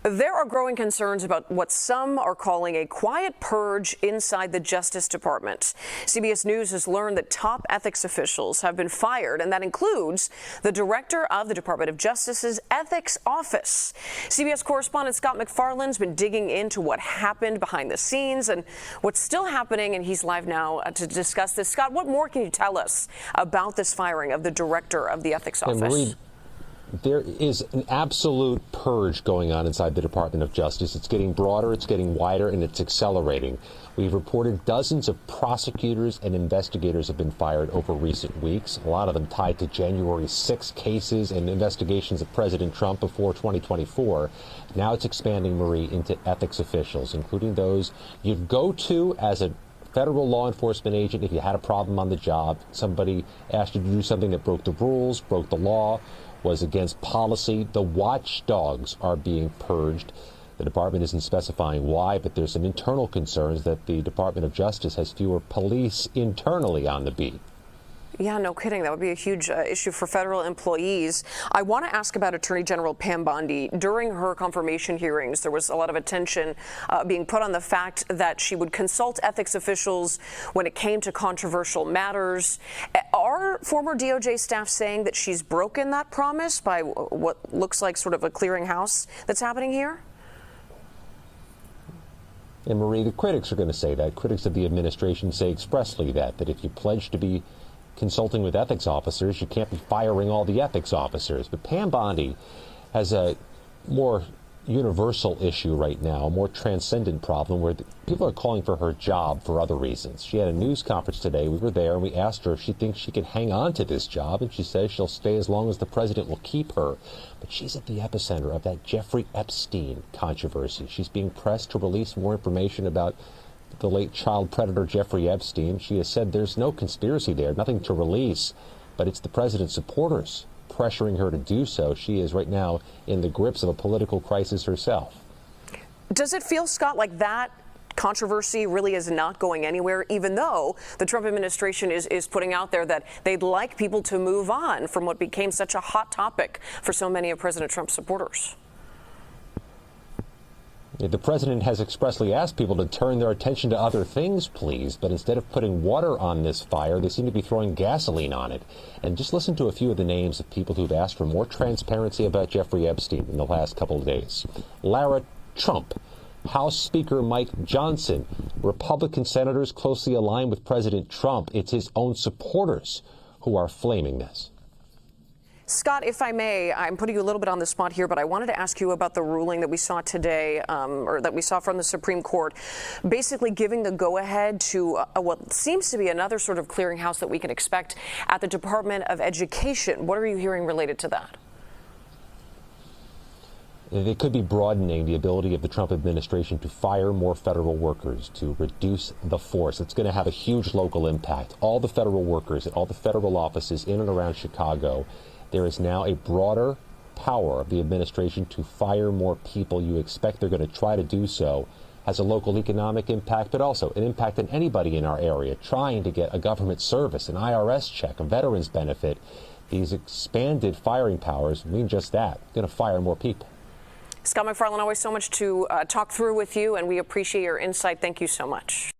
There are growing concerns about what some are calling a quiet purge inside the Justice Department. CBS News has learned that top ethics officials have been fired, and that includes the director of the Department of Justice's Ethics Office. CBS correspondent Scott McFarland's been digging into what happened behind the scenes and what's still happening, and he's live now to discuss this. Scott, what more can you tell us about this firing of the director of the Ethics Office? There is an absolute purge going on inside the Department of Justice. It's getting broader, it's getting wider, and it's accelerating. We've reported dozens of prosecutors and investigators have been fired over recent weeks, a lot of them tied to January 6 cases and investigations of President Trump before 2024. Now it's expanding, Marie, into ethics officials, including those you'd go to as a federal law enforcement agent if you had a problem on the job. Somebody asked you to do something that broke the rules, broke the law, was against policy. The watchdogs are being purged. The department isn't specifying why, but there's some internal concerns that the Department of Justice has fewer police internally on the beat. Yeah, no kidding. That would be a huge issue for federal employees. I want to ask about Attorney General Pam Bondi. During her confirmation hearings, there was a lot of attention being put on the fact that she would consult ethics officials when it came to controversial matters. Are former DOJ staff saying that she's broken that promise by what looks like sort of a clearinghouse that's happening here? And Marie, the critics are going to say that. Critics of the administration say expressly that if you pledge to be consulting with ethics officers, you can't be firing all the ethics officers. But Pam Bondi has a more universal issue right now, a more transcendent problem where people are calling for her job for other reasons. She had a news conference today. We were there and we asked her if she thinks she can hang on to this job, and she says she'll stay as long as the president will keep her. But she's at the epicenter of that Jeffrey Epstein controversy. She's being pressed to release more information about the late child predator Jeffrey Epstein. She has said there's no conspiracy there, nothing to release, but it's the president's supporters pressuring her to do so. She is right now in the grips of a political crisis herself. Does it feel, Scott, like that controversy really is not going anywhere, even though the Trump administration is putting out there that they'd like people to move on from what became such a hot topic for so many of President Trump's supporters? The president has expressly asked people to turn their attention to other things, please, but instead of putting water on this fire, they seem to be throwing gasoline on it. And just listen to a few of the names of people who've asked for more transparency about Jeffrey Epstein in the last couple of days. Lara Trump, House Speaker Mike Johnson, Republican senators closely aligned with President Trump. It's his own supporters who are flaming this. Scott, if I may, I'm putting you a little bit on the spot here, but I wanted to ask you about the ruling that we saw today, or that we saw from the Supreme Court, basically giving the go-ahead to what seems to be another sort of clearinghouse that we can expect at the Department of Education. What are you hearing related to that? They could be broadening the ability of the Trump administration to fire more federal workers, to reduce the force. It's going to have a huge local impact. All the federal workers at all the federal offices in and around Chicago, there is now a broader power of the administration to fire more people. You expect they're going to try to do so. Has a local economic impact, but also an impact on anybody in our area trying to get a government service, an IRS check, a veterans benefit. These expanded firing powers mean just that. Going to fire more people. Scott McFarland, always so much to talk through with you, and we appreciate your insight. Thank you so much.